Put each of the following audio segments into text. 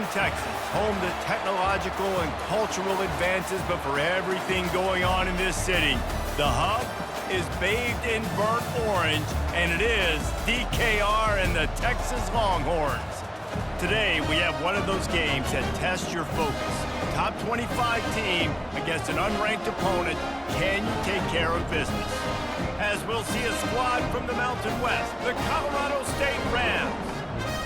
Austin, Texas, home to technological and cultural advances, but for everything going on in this city, the hub is bathed in burnt orange, and it is DKR and the Texas Longhorns. Today, we have one of those games that tests your focus. Top 25 team against an unranked opponent. Can you take care of business? As we'll see a squad from the Mountain West, the Colorado State Rams,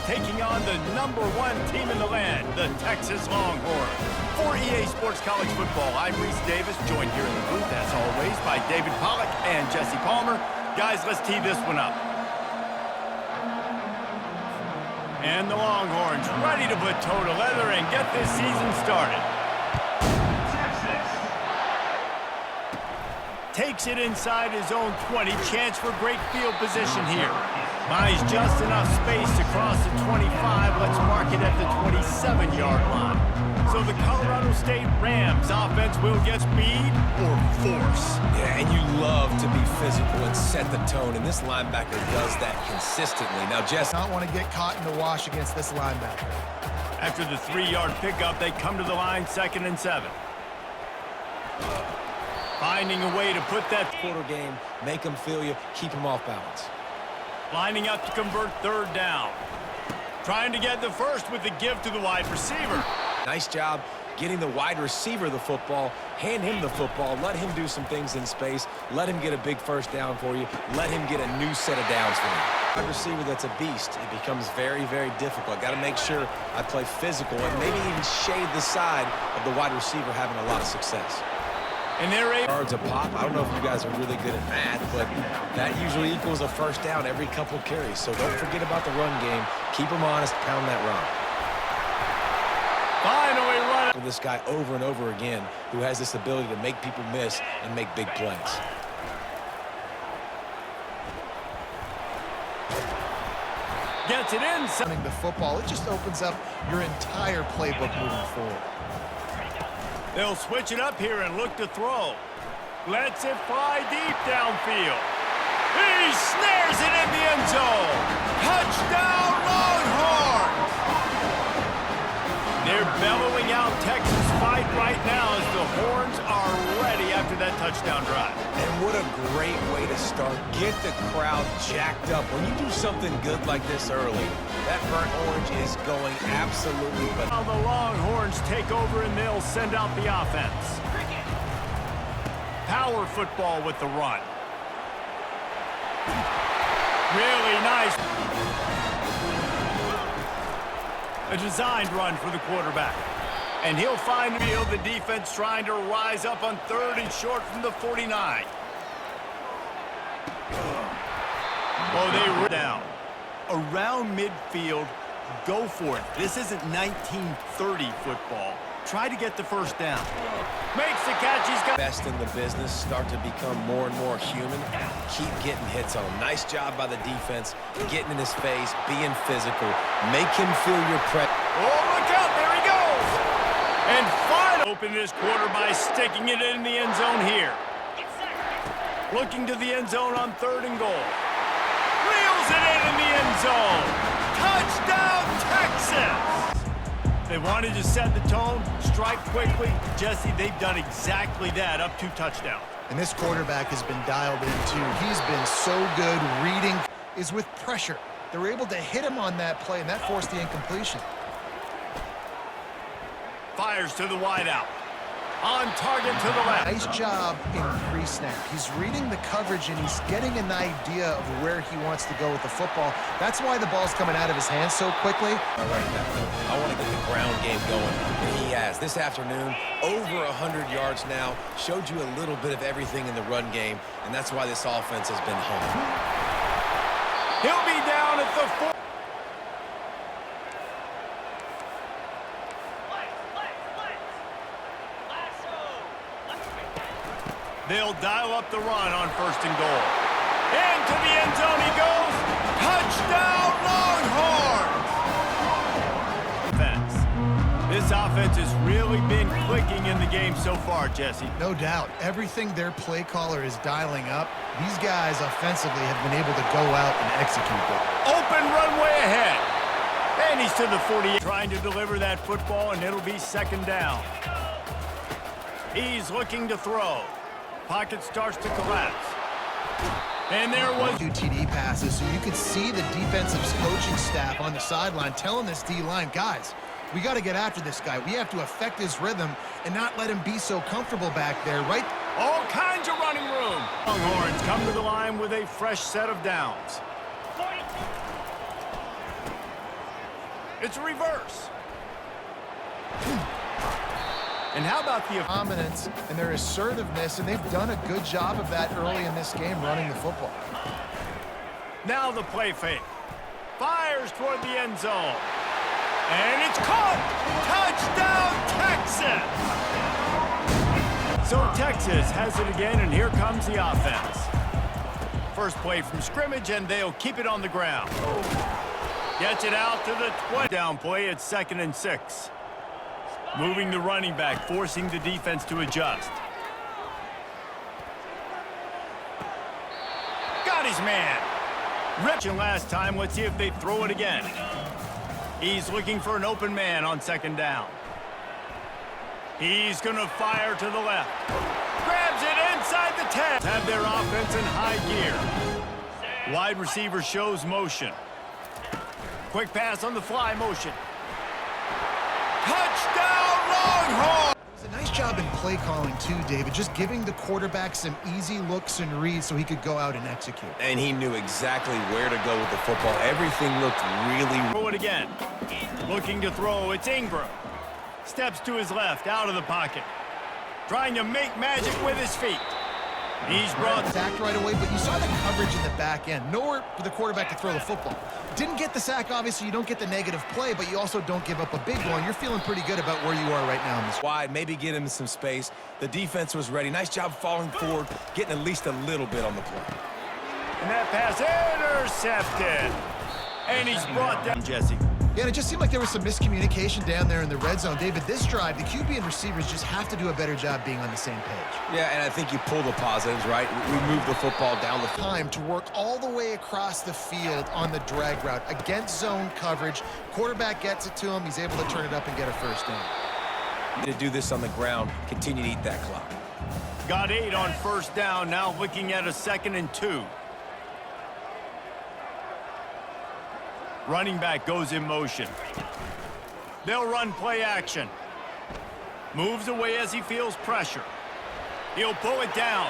taking on the #1 team in the land, the Texas Longhorns. For EA Sports College Football, I'm Reese Davis, joined here in the booth, as always, by David Pollack and Jesse Palmer. Guys, let's tee this one up. And the Longhorns ready to put toe to leather and get this season started. Takes it inside his own 20, chance for great field position here. Buys just enough space to cross the 25. Let's mark it at the 27-yard line. So the Colorado State Rams offense will get speed or force. Yeah, and you love to be physical and set the tone, and this linebacker does that consistently. Now, Jess, not want to get caught in the wash against this linebacker. After the 3-yard pickup, they come to the line, 2nd and 7. Finding a way to put that quarter game, make them feel you, keep them off balance. Lining up to convert 3rd down. Trying to get the first with the give to the wide receiver. Nice job getting the wide receiver the football. Hand him the football. Let him do some things in space. Let him get a big first down for you. Let him get a new set of downs for you. Wide receiver that's a beast. It becomes very, very difficult. Got to make sure I play physical and maybe even shade the side of the wide receiver having a lot of success. And they're 8 yards a pop. I don't know if you guys are really good at math, but that usually equals a first down every couple carries. So don't forget about the run game. Keep them honest. Pound that rock. Finally run for this guy over and over again, who has this ability to make people miss and make big plays. Gets it in. The football, it just opens up your entire playbook moving forward. They'll switch it up here and look to throw. Lets it fly deep downfield. He snares it in the end zone. Touchdown, Longhorns! They're bellowing out Texas fight right now as the Horns are ready after that touchdown drive. And what a great way to start. Get the crowd jacked up. When you do something good like this early, that burnt orange is going absolutely bananas. Now the Longhorns take over and they'll send out the offense. Power football with the run. Really nice. A designed run for the quarterback. And he'll find the field. The defense trying to rise up on 3rd and short from the 49. Oh, they were down. Around midfield, go for it. This isn't 1930 football. Try to get the first down. Makes the catch. He's got best in the business. Start to become more and more human. Keep getting hits on him. Nice job by the defense. Getting in his face, being physical. Make him feel your pressure. Oh, look out. There he goes. And finally open this quarter by sticking it in the end zone here. Looking to the end zone on 3rd and goal. Reels it in the end zone. Touchdown, Texas! They wanted to set the tone, strike quickly. Jesse, they've done exactly that, up 2 touchdowns. And this quarterback has been dialed in too. He's been so good reading, is with pressure. They're able to hit him on that play, and that forced the incompletion. Fires to the wideout. On target to the left. Nice job in pre-snap. He's reading the coverage, and he's getting an idea of where he wants to go with the football. That's why the ball's coming out of his hands so quickly. All right, I want to get the ground game going, and he has. This afternoon, over 100 yards now. Showed you a little bit of everything in the run game, and that's why this offense has been home. He'll be down at the 4. They'll dial up the run on 1st and goal. Into the end zone he goes. Touchdown, Longhorns! This offense has really been clicking in the game so far, Jesse. No doubt. Everything their play caller is dialing up, these guys offensively have been able to go out and execute it. Open runway ahead. And he's to the 48, trying to deliver that football, and it'll be second down. He's looking to throw. Pocket starts to collapse. And there was 2 TD passes, so you could see the defensive coaching staff on the sideline telling this D-line, guys, we got to get after this guy. We have to affect his rhythm and not let him be so comfortable back there, right? all kinds of running room. Longhorns come to the line with a fresh set of downs. It's a reverse. And how about the dominance and their assertiveness, and they've done a good job of that early in this game running the football. Now the play fake. Fires toward the end zone. And it's caught! Touchdown, Texas! So Texas has it again, and here comes the offense. First play from scrimmage, and they'll keep it on the ground. Gets it out to the 20. Down play, it's 2nd and 6. Moving the running back, forcing the defense to adjust. Got his man. Rich last time, let's see if they throw it again. He's looking for an open man on 2nd down. He's going to fire to the left. Grabs it inside the 10. Have their offense in high gear. Wide receiver shows motion. Quick pass on the fly motion. Touchdown, Longhorns! It's a nice job in play calling too, David, just giving the quarterback some easy looks and reads so he could go out and execute. And he knew exactly where to go with the football. Everything looked really... Throw it again. Looking to throw, it's Ingram. Steps to his left, out of the pocket. Trying to make magic with his feet. He's brought... Sacked right away, but you saw the coverage in the back end. Nowhere for the quarterback to throw the football. Didn't get the sack, obviously. You don't get the negative play, but you also don't give up a big one. You're feeling pretty good about where you are right now in this. Wide, maybe get him some space. The defense was ready. Nice job falling forward, getting at least a little bit on the play. And that pass intercepted. And he's brought down Jesse. Yeah, and it just seemed like there was some miscommunication down there in the red zone. David, this drive, the QB and receivers just have to do a better job being on the same page. Yeah, and I think you pull the positives, right? We move the football down the time to work all the way across the field on the drag route against zone coverage. Quarterback gets it to him. He's able to turn it up and get a first down. To do this on the ground, continue to eat that clock. Got 8 on 1st down, now looking at a 2nd and 2. Running back goes in motion. They'll run play action. Moves away as he feels pressure. He'll pull it down.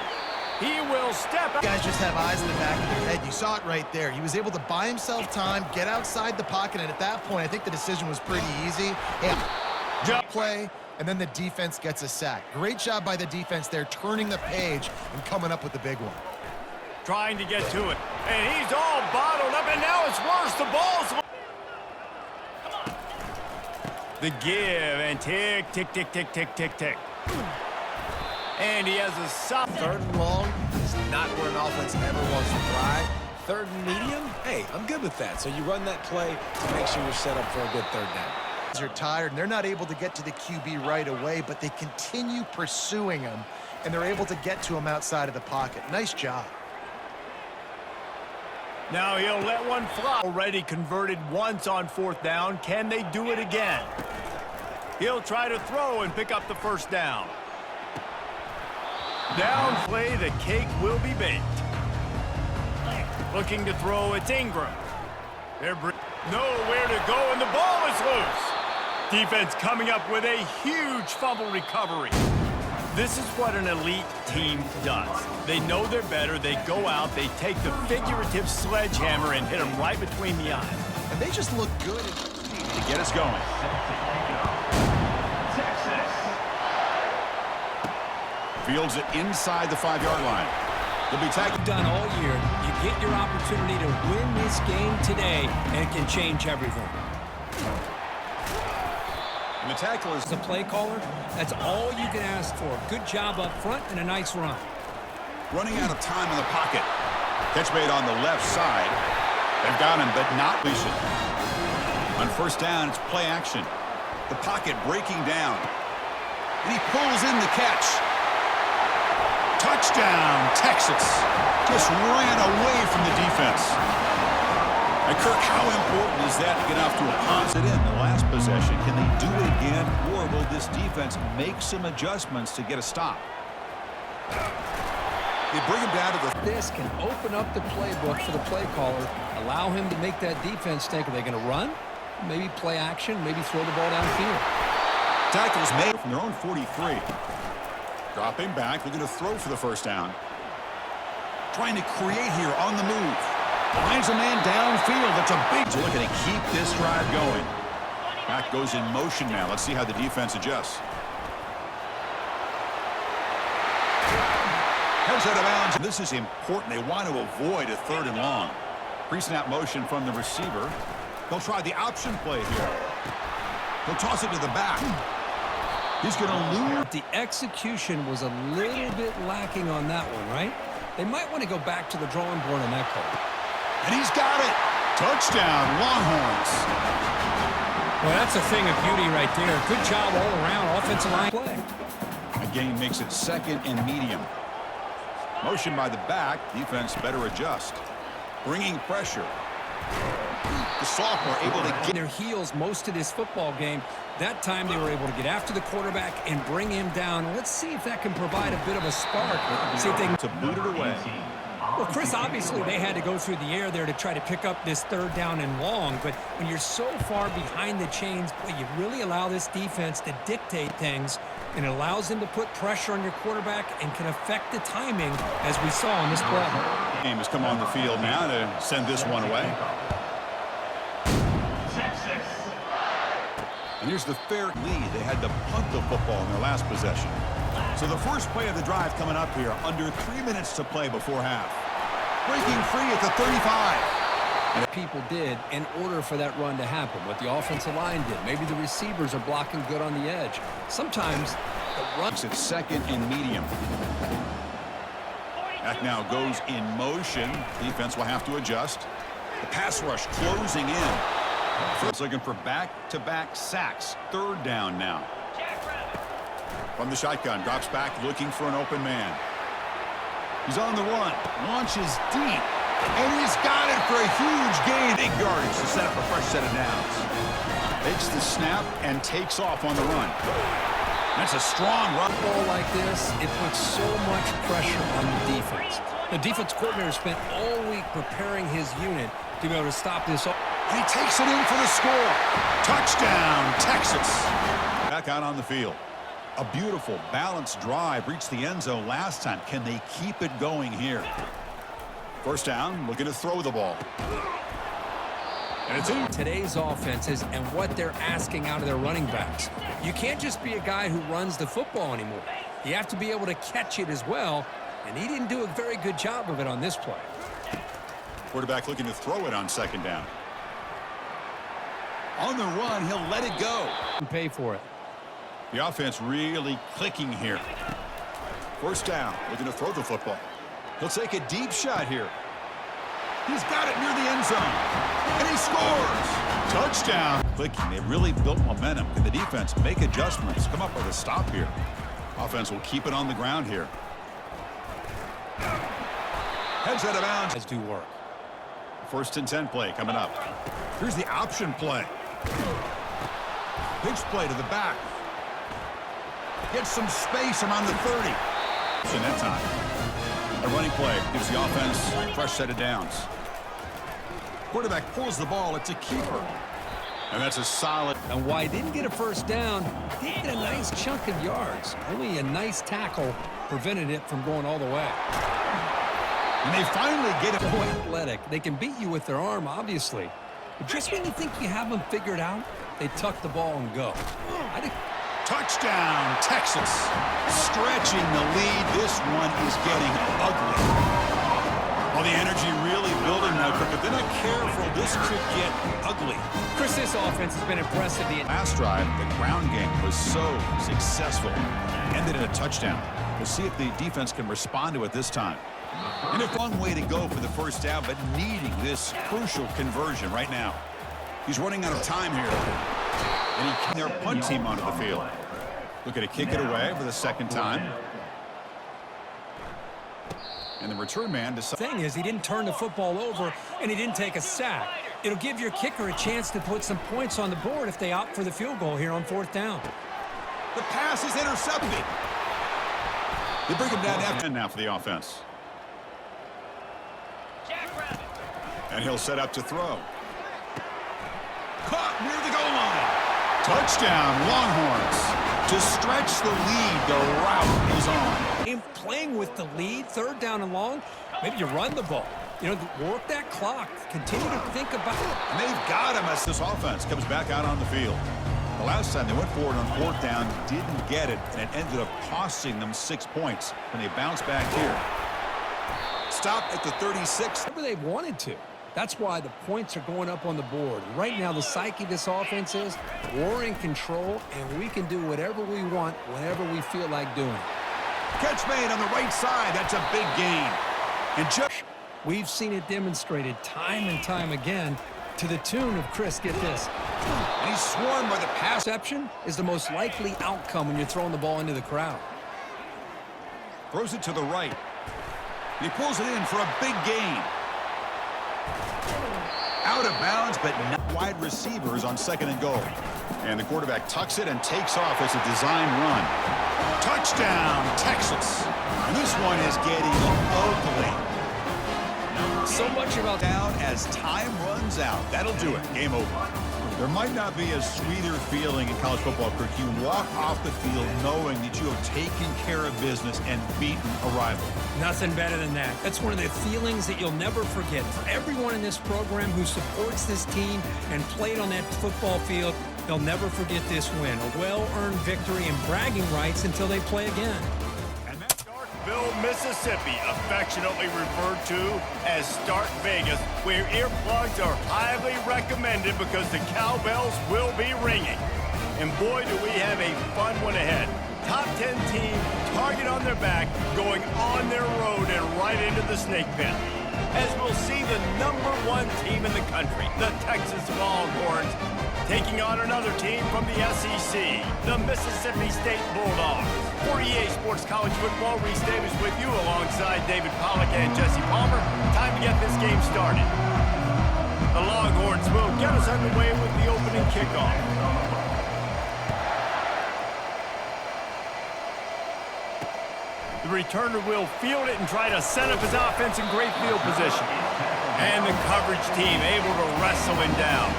He will step out. Guys just have eyes in the back of their head. You saw it right there. He was able to buy himself time, get outside the pocket, and at that point, I think the decision was pretty easy. Jump play, and then the defense gets a sack. Great job by the defense there, turning the page and coming up with the big one. Trying to get to it. And he's all bottled up, and now it's worse. The ball's... The give, and tick, tick, tick, tick, tick, tick, tick. And he has a soft 3rd and long is not where an offense ever wants to thrive. 3rd and medium, hey, I'm good with that. So you run that play to make sure you're set up for a good 3rd down. They're tired, and they're not able to get to the QB right away, but they continue pursuing him, and they're able to get to him outside of the pocket. Nice job. Now he'll let one fly. Already converted once on 4th down. Can they do it again? He'll try to throw and pick up the 1st down. Down play, the cake will be baked. Looking to throw, it's Ingram. They're nowhere to go, and the ball is loose. Defense coming up with a huge fumble recovery. This is what an elite team does. They know they're better. They go out, they take the figurative sledgehammer and hit them right between the eyes. And they just look good. To get us going. Fields it inside the 5-yard line. They'll be tackled. Done all year. You get your opportunity to win this game today, and it can change everything. And the tackle is As a play caller, that's all you can ask for. Good job up front and a nice run. running out of time in the pocket. Catch made on the left side. They've got him, but not Leason. On 1st down, it's play action. The pocket breaking down. And he pulls in the catch. Touchdown, Texas. Just ran away from the defense. And Kirk, how important is that to get off to a positive in the last possession? Can they do it again, or will this defense make some adjustments to get a stop? They bring him down to the... This can open up the playbook for the play caller, allow him to make that defense think, are they going to run? Maybe play action, maybe throw the ball downfield. Tackles made from their own 43. Dropping back, looking to throw for the first down. Trying to create here on the move. Finds a man downfield. That's a big... So looking to keep this drive going. Back goes in motion now. Let's see how the defense adjusts. Heads out of bounds. This is important. They want to avoid a 3rd and long. Pre-snap motion from the receiver. They'll try the option play here. He'll toss it to the back. He's going to lose. The execution was a little bit lacking on that one, right? They might want to go back to the drawing board on that call. And he's got it. Touchdown, Longhorns. Well, that's a thing of beauty right there. Good job all around, offensive line play. A gain makes it 2nd and medium. Motion by the back. Defense better adjust. Bringing pressure. The sophomore able to get their heels most of this football game. That time they were able to get after the quarterback and bring him down. Let's see if that can provide a bit of a spark. See if they can to boot it away. Well, Chris, obviously they had to go through the air there to try to pick up this 3rd down and long, but when you're so far behind the chains, boy, you really allow this defense to dictate things, and it allows them to put pressure on your quarterback and can affect the timing, as we saw on this play. Game has come on the field now to send this one away. And here's the fair lead. They had to punt the football in their last possession. So the first play of the drive coming up here, under 3 minutes to play before half. Breaking free at the 35. And people did in order for that run to happen. What the offensive line did. Maybe the receivers are blocking good on the edge. Sometimes the run... It's 2nd and medium. Back now goes in motion. Defense will have to adjust. The pass rush closing in. Fritz looking for back-to-back sacks. 3rd down now. From the shotgun, drops back, looking for an open man. He's on the run, launches deep, and he's got it for a huge gain. Big yardage to set up a fresh set of downs. Takes the snap and takes off on the run. That's a strong run. Ball like this, it puts so much pressure on the defense. The defense coordinator spent all week preparing his unit to be able to stop this. And he takes it in for the score. Touchdown, Texas. Back out on the field. A beautiful, balanced drive reached the end zone last time. Can they keep it going here? First down, looking to throw the ball. And it's in. Today's offenses and what they're asking out of their running backs. You can't just be a guy who runs the football anymore. You have to be able to catch it as well, and he didn't do a very good job of it on this play. Quarterback looking to throw it on 2nd down. On the run, he'll let it go. And pay for it. The offense really clicking here. First down, looking to throw the football. He'll take a deep shot here. He's got it near the end zone. And he scores. Touchdown. Clicking. They really built momentum. Can the defense make adjustments? Come up with a stop here. Offense will keep it on the ground here. Heads out of bounds. Guys do work. 1st and 10 play coming up. Here's the option play. Pitch play to the back. Gets some space around the 30. In that time. A running play gives the offense a fresh set of downs. Quarterback pulls the ball. It's a keeper. And that's a solid. And why he didn't get a first down, he did a nice chunk of yards. Only a nice tackle prevented it from going all the way. And they finally get it. So athletic. They can beat you with their arm, obviously. But just when you think you have them figured out, they tuck the ball and go. Touchdown, Texas. Stretching the lead. This one is getting ugly. Well, the energy really building now, but they're not careful. This could get ugly. Chris, this offense has been impressive. The last drive, the ground game was so successful. Ended in a touchdown. We'll see if the defense can respond to it this time. And a fun way to go for the first down, but needing this crucial conversion right now. He's running out of time here. And he can their punt team onto the field. Looking to kick it away for the 2nd time. And the return man decides. thing is, he didn't turn the football over, and he didn't take a sack. It'll give your kicker a chance to put some points on the board if they opt for the field goal here on 4th down. The pass is intercepted. They bring him down after now for the offense. And he'll set up to throw. Caught near the goal line. Touchdown, Longhorns. To stretch the lead, the route is on. In playing with the lead, 3rd down and long, maybe you run the ball. You know, work that clock. Continue to think about it. And they've got him as this offense comes back out on the field. The last time they went forward on 4th down, didn't get it, and it ended up costing them 6 points. And they bounce back here. Stop at the 36. Whatever they wanted to. That's why the points are going up on the board. Right now, the psyche of this offense is we're in control, and we can do whatever we want whenever we feel like doing it. Catch made on the right side. That's a big gain. And just we've seen it demonstrated time and time again to the tune of, Chris, get this. And he's swarmed by the pass. Interception is the most likely outcome when you're throwing the ball into the crowd. Throws it to the right. And he pulls it in for a big gain. Out of bounds, but not wide receivers on 2nd and goal. And the quarterback tucks it and takes off as a design run. Touchdown, Texas. And this one is getting ugly. So much about Down as time runs out. That'll do it. Game over. There might not be a sweeter feeling in college football, Kirk. You walk off the field knowing that you have taken care of business and beaten a rival. Nothing better than that. That's one of the feelings that you'll never forget. For everyone in this program who supports this team and played on that football field, they'll never forget this win. A well-earned victory and bragging rights until they play again. Starkville, Mississippi, affectionately referred to as Stark Vegas, where earplugs are highly recommended because the cowbells will be ringing. And boy, do we have a fun one ahead. Top 10 team, target on their back, going on their road and right into the snake pit. As we'll see the #1 team in the country, the Texas Longhorns, taking on another team from the SEC, the Mississippi State Bulldogs. For EA Sports College Football, Reese Davis with you alongside David Pollack and Jesse Palmer. Time to get this game started. The Longhorns will get us underway with the opening kickoff. The returner will field it and try to set up his offense in great field position. And the coverage team able to wrestle him down.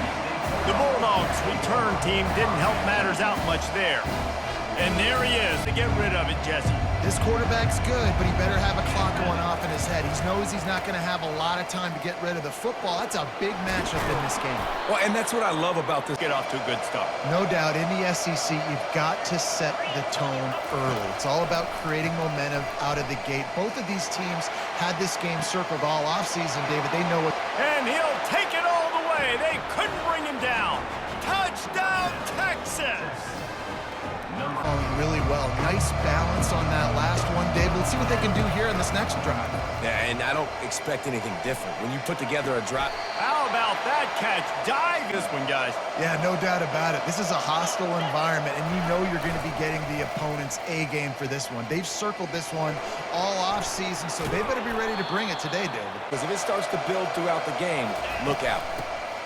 The Bulldogs' return team didn't help matters out much there. And there he is to get rid of it, Jesse. This quarterback's good, but he better have a clock going off in his head. He knows he's not going to have a lot of time to get rid of the football. That's a big matchup in this game. Well, and that's what I love about this. Get off to a good start. No doubt, in the SEC, you've got to set the tone early. It's all about creating momentum out of the gate. Both of these teams had this game circled all offseason, David. They know what... And he'll take it all the way. They couldn't bring him down. Touchdown, Texas! Going really well. Nice balance on that last one, David. Let's see what they can do here in this next drive. Yeah, and I don't expect anything different. When you put together a drive. How about that catch? Dive this one, guys. Yeah, no doubt about it. This is a hostile environment, and you know you're going to be getting the opponent's A game for this one. They've circled this one all offseason, so they better be ready to bring it today, David. Because if it starts to build throughout the game, look out.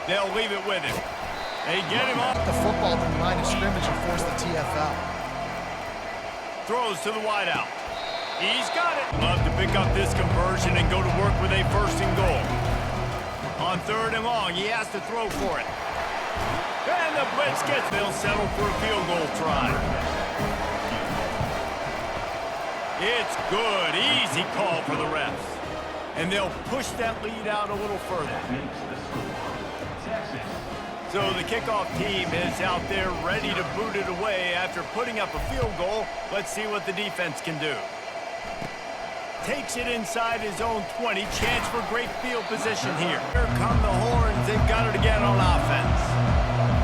They'll leave it with him. They get him off. The football to the line of scrimmage and force the TFL. Throws to the wideout. He's got it. Love to pick up this conversion and go to work with a 1st and goal. On 3rd and long, he has to throw for it. And the blitz gets, they'll settle for a field goal try. It's good. Easy call for the refs. And they'll push that lead out a little further. So the kickoff team is out there ready to boot it away after putting up a field goal. Let's see what the defense can do. Takes it inside his own 20. Chance for great field position here. Here come the Horns. They've got it again on offense.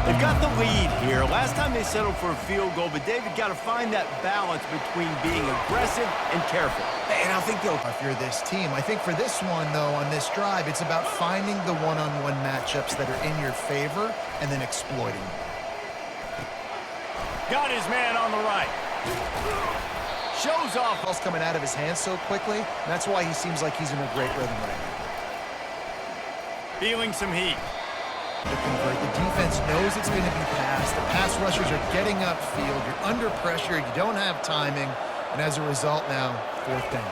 They've got the lead here. Last time they settled for a field goal, but David got to find that balance between being aggressive and careful. And I think they'll, if you're this team, I think for this one, though, on this drive, it's about finding the one-on-one matchups that are in your favor and then exploiting them. Got his man on the right. Shows off. Ball's coming out of his hands so quickly. And that's why he seems like he's in a great rhythm right now. Feeling some heat. to convert. The defense knows it's going to be passed. The pass rushers are getting upfield. You're under pressure. You don't have timing. And as a result now, 4th down.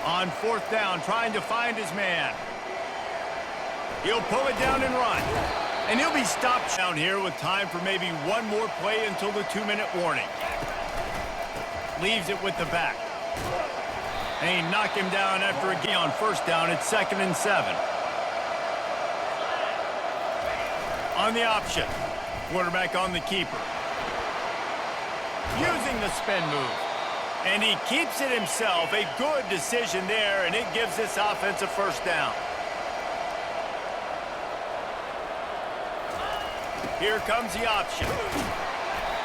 On 4th down, trying to find his man. He'll pull it down and run. And he'll be stopped down here with time for maybe one more play until the 2-minute warning. Leaves it with the back. And he knocked him down after a gain on 1st down. It's 2nd and 7. On the option. Quarterback on the keeper. Using the spin move. And he keeps it himself. A good decision there, and it gives this offense a 1st down. Here comes the option.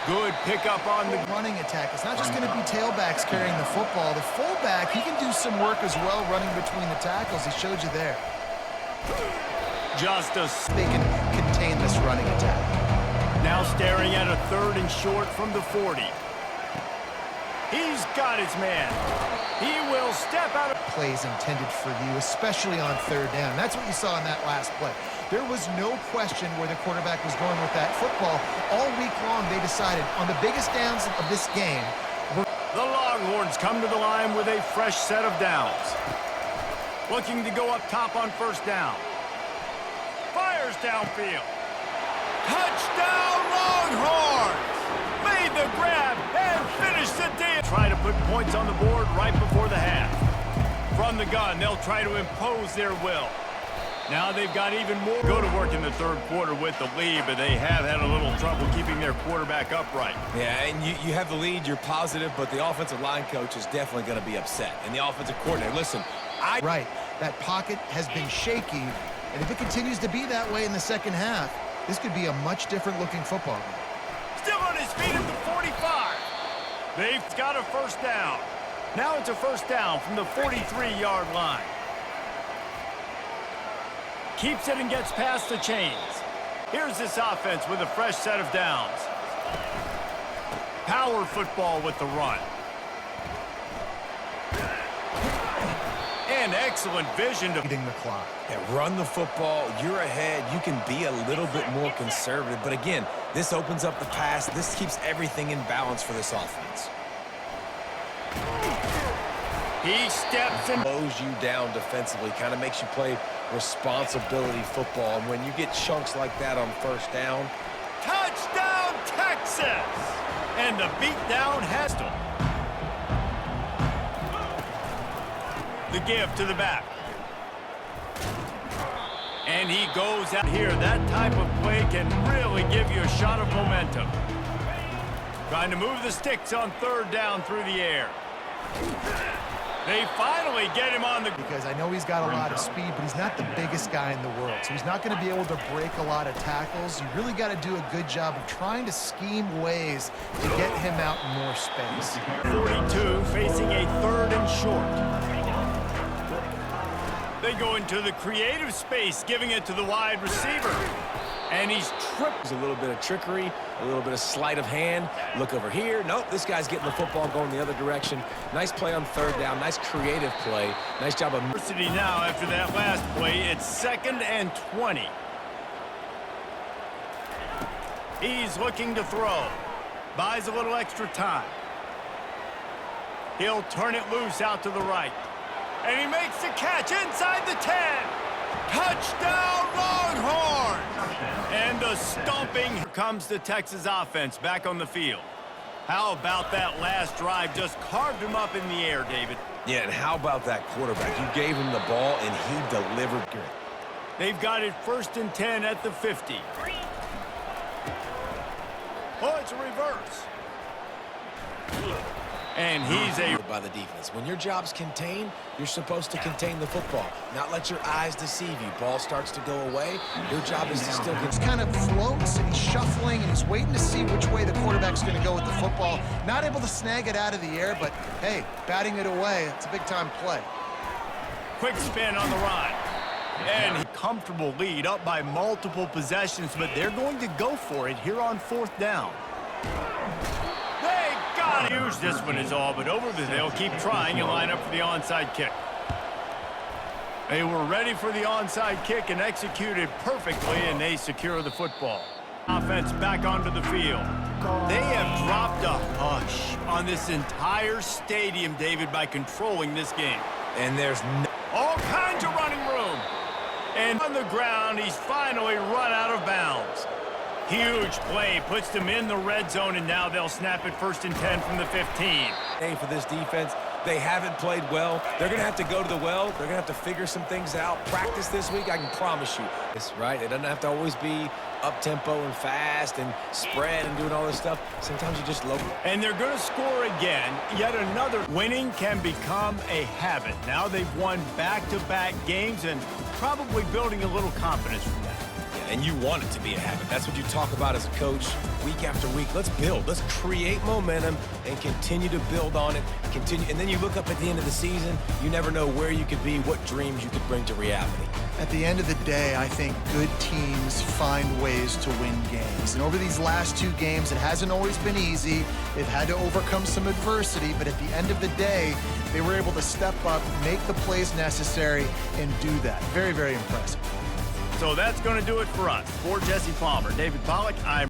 Good pickup on the running attack. It's not just going to be tailbacks carrying the football. The fullback, he can do some work as well running between the tackles. He showed you there. Just a... They can contain this running attack. Now staring at a 3rd and short from the 40. He's got his man. He will step out of... Plays intended for you, especially on 3rd down. That's what you saw in that last play. There was no question where the quarterback was going with that football. All week long, they decided on the biggest downs of this game. The Longhorns come to the line with a fresh set of downs. Looking to go up top on 1st down. Fires downfield. Touchdown, Longhorns! Made the grab and finished the deal. Try to put points on the board right before the half. From the gun, they'll try to impose their will. Now they've got even more go to work in the 3rd quarter with the lead, but they have had a little trouble keeping their quarterback upright. Yeah, and you have the lead, you're positive, but the offensive line coach is definitely going to be upset. And the offensive coordinator, listen, Right, that pocket has been shaky, and if it continues to be that way in the 2nd half, this could be a much different looking football game. Still on his feet at the 45. They've got a 1st down. Now it's a 1st down from the 43-yard line. Keeps it and gets past the chains. Here's this offense with a fresh set of downs. Power football with the run. And excellent vision to Beating the clock. yeah, run the football, you're ahead, you can be a little bit more conservative. But again, this opens up the pass. This keeps everything in balance for this offense. He steps and Slows you down defensively, kind of makes you play responsibility football. And when you get chunks like that on 1st down, touchdown, Texas! And the beatdown has to. The give to the back. And he goes out here. That type of play can really give you a shot of momentum. Trying to move the sticks on 3rd down through the air. They finally get him on the... Because I know he's got a lot of speed, but he's not the biggest guy in the world. So he's not going to be able to break a lot of tackles. You really got to do a good job of trying to scheme ways to get him out in more space. 42 facing a 3rd and short. They go into the creative space, giving it to the wide receiver. And he's tripped. there's a little bit of trickery, a little bit of sleight of hand. Look over here. Nope, this guy's getting the football going the other direction. Nice play on 3rd down. Nice creative play. Nice job of... University now after that last play. It's 2nd and 20. He's looking to throw. Buys a little extra time. He'll turn it loose out to the right. And he makes the catch inside the 10. Touchdown, Longhorns! And the stomping. Here comes the Texas offense back on the field. How about that last drive? Just carved him up in the air, David. Yeah, and how about that quarterback? You gave him the ball, and he delivered good. They've got it 1st and 10 at the 50. Oh, it's a reverse. And he's a... By the defense. When your job's contained, you're supposed to contain the football, not let your eyes deceive you. Ball starts to go away. Your job is to still He kind of floats and he's shuffling and he's waiting to see which way the quarterback's going to go with the football. Not able to snag it out of the air, but hey, batting it away, it's a big-time play. Quick spin on the run. And a comfortable lead up by multiple possessions, but they're going to go for it here on 4th down. They got to use this one is all, but over the they'll keep trying and line up for the onside kick. They were ready for the onside kick and executed perfectly, and they secure the football. Offense back onto the field. They have dropped a hush on this entire stadium, David, by controlling this game. And there's all kinds of running room. And on the ground, he's finally run out of bounds. Huge play, puts them in the red zone, and now they'll snap it 1st and 10 from the 15. Hey, for this defense, they haven't played well. They're going to have to go to the well. They're going to have to figure some things out. Practice this week, I can promise you. It's right. It doesn't have to always be up-tempo and fast and spread and doing all this stuff. Sometimes you just low. And they're going to score again. Yet another. Winning can become a habit. Now they've won back-to-back games and probably building a little confidence from that. And you want it to be a habit. That's what you talk about as a coach week after week. Let's build. Let's create momentum and continue to build on it. Continue, and then you look up at the end of the season, you never know where you could be, what dreams you could bring to reality. At the end of the day, I think good teams find ways to win games. And over these last 2 games, it hasn't always been easy. They've had to overcome some adversity, but at the end of the day, they were able to step up, make the plays necessary, and do that. Very, very impressive. So that's going to do it for us. For Jesse Palmer, David Pollack, I'm